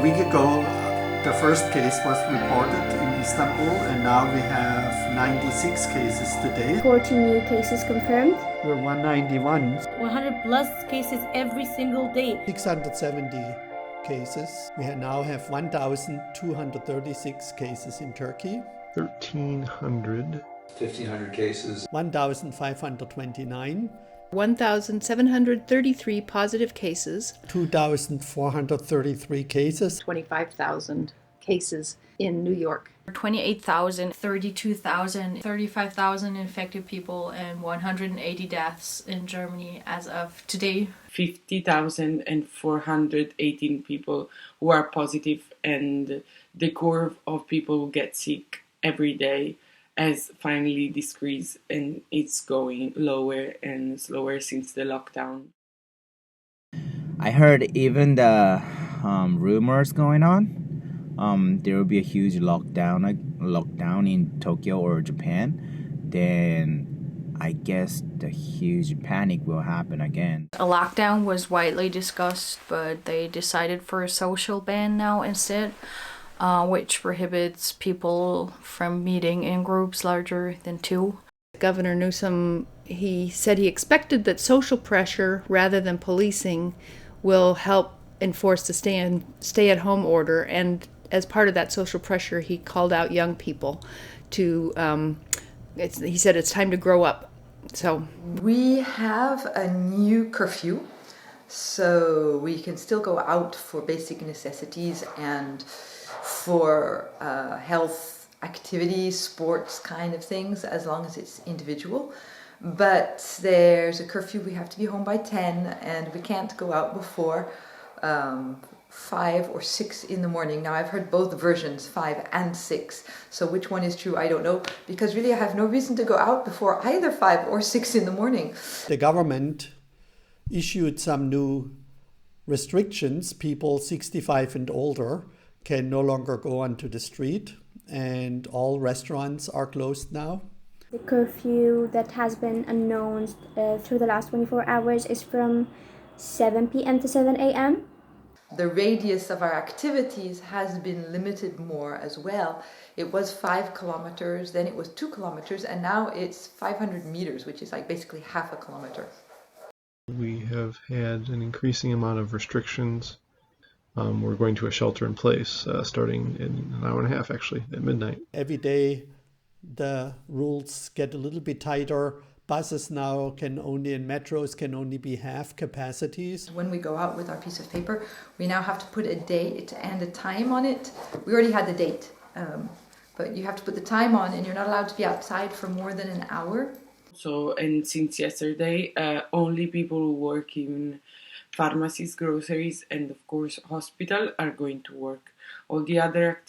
week ago, the first case was reported in Istanbul, and now we have 96 cases today. 14 new cases confirmed. We're 191. 100 plus cases every single day. 670 cases. We now have 1,236 cases in Turkey. 1,300. 1,500 cases. 1,529. 1,733 positive cases. 2,433 cases. 25,000 cases in New York. 28,000, 32,000, 35,000 infected people, and 180 deaths in Germany as of today. 50,418 people who are positive, and the curve of people who get sick every day has finally decreased, and it's going lower and slower since the lockdown. I heard even the rumors going on. There will be a huge lockdown in Tokyo or Japan. Then I guess the huge panic will happen again. A lockdown was widely discussed, but they decided for a social ban now instead, which prohibits people from meeting in groups larger than 2. Governor Newsom, he said he expected that social pressure rather than policing will help enforce the stay-at-home order, and as part of that social pressure, he called out young people to, he said it's time to grow up. So we have a new curfew, so we can still go out for basic necessities and for health activities, sports kind of things, as long as it's individual. But there's a curfew, we have to be home by 10, and we can't go out before 5 or 6 in the morning. Now I've heard both versions, 5 and 6. So which one is true, I don't know, because really I have no reason to go out before either 5 or 6 in the morning. The government issued some new restrictions. People 65 and older can no longer go onto the street, and all restaurants are closed now. The curfew that has been announced through the last 24 hours is from 7 p.m. to 7 a.m. The radius of our activities has been limited more as well. It was 5 kilometers, then it was 2 kilometers, and now it's 500 meters, which is like basically half a kilometer. We have had an increasing amount of restrictions. We're going to a shelter in place starting in an hour and a half, actually, at midnight. Every day the rules get a little bit tighter. Buses now and metros can only be half capacities. When we go out with our piece of paper, we now have to put a date and a time on it. We already had the date, but you have to put the time on, and you're not allowed to be outside for more than an hour. So, and since yesterday, only people who work in pharmacies, groceries, and of course hospital are going to work. All the other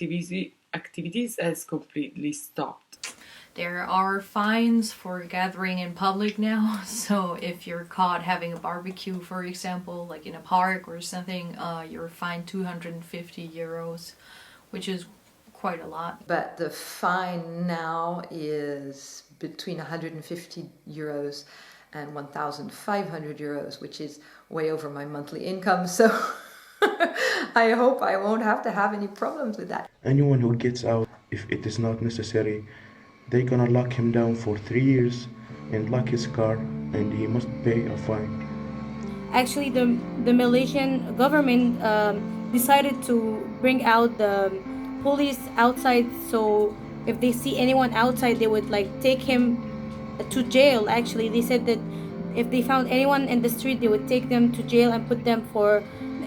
activities has completely stopped. There are fines for gathering in public now, so if you're caught having a barbecue, for example, like in a park or something, you're fined 250 euros, which is quite a lot. But the fine now is between 150 euros and 1,500 euros, which is way over my monthly income, so I hope I won't have to have any problems with that. Anyone who gets out, if it is not necessary, they're gonna lock him down for 3 years and lock his car, and he must pay a fine. Actually, the Malaysian government decided to bring out the police outside, so if they see anyone outside, they would take him to jail. Actually, they said that if they found anyone in the street, they would take them to jail and put them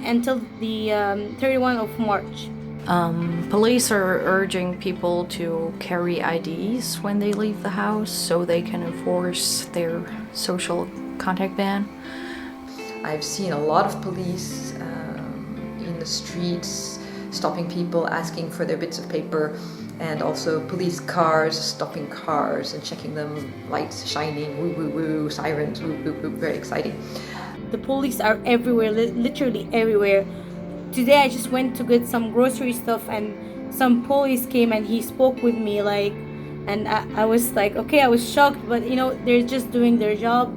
until the 31 of March. Police are urging people to carry IDs when they leave the house so they can enforce their social contact ban. I've seen a lot of police in the streets stopping people, asking for their bits of paper, and also police cars stopping cars and checking them, lights shining, woo woo woo, sirens, woo woo woo, very exciting. The police are everywhere, literally everywhere. Today I just went to get some grocery stuff, and some police came and he spoke with me, and I was like, okay, I was shocked, but they're just doing their job.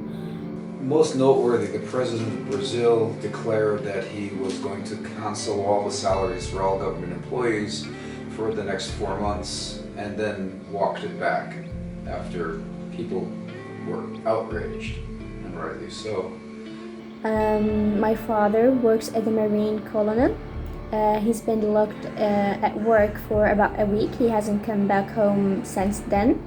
most noteworthy, the president of Brazil declared that he was going to cancel all the salaries for all government employees for the next 4 months, and then walked it back after people were outraged, and rightly so. My father works as a Marine colonel. He's been locked at work for about a week. He hasn't come back home since then.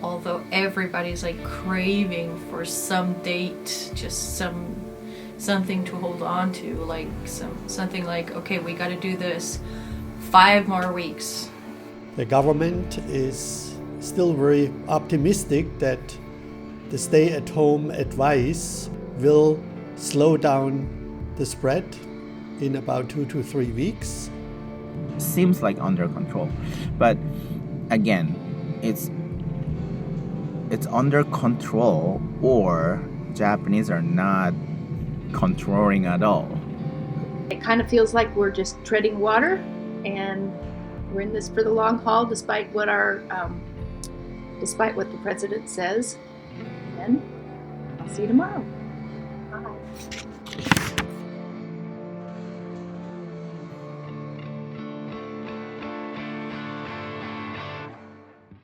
Although everybody's like craving for some date, just something to hold on to, like something like, okay, we got to do this 5 more weeks. The government is still very optimistic that the stay-at-home advice will slow down the spread in about 2 to 3 weeks. Seems like under control, but again, it's under control, or Japanese are not controlling at all. It kind of feels like we're just treading water, and we're in this for the long haul, despite what despite what the president says. And I'll see you tomorrow. Bye.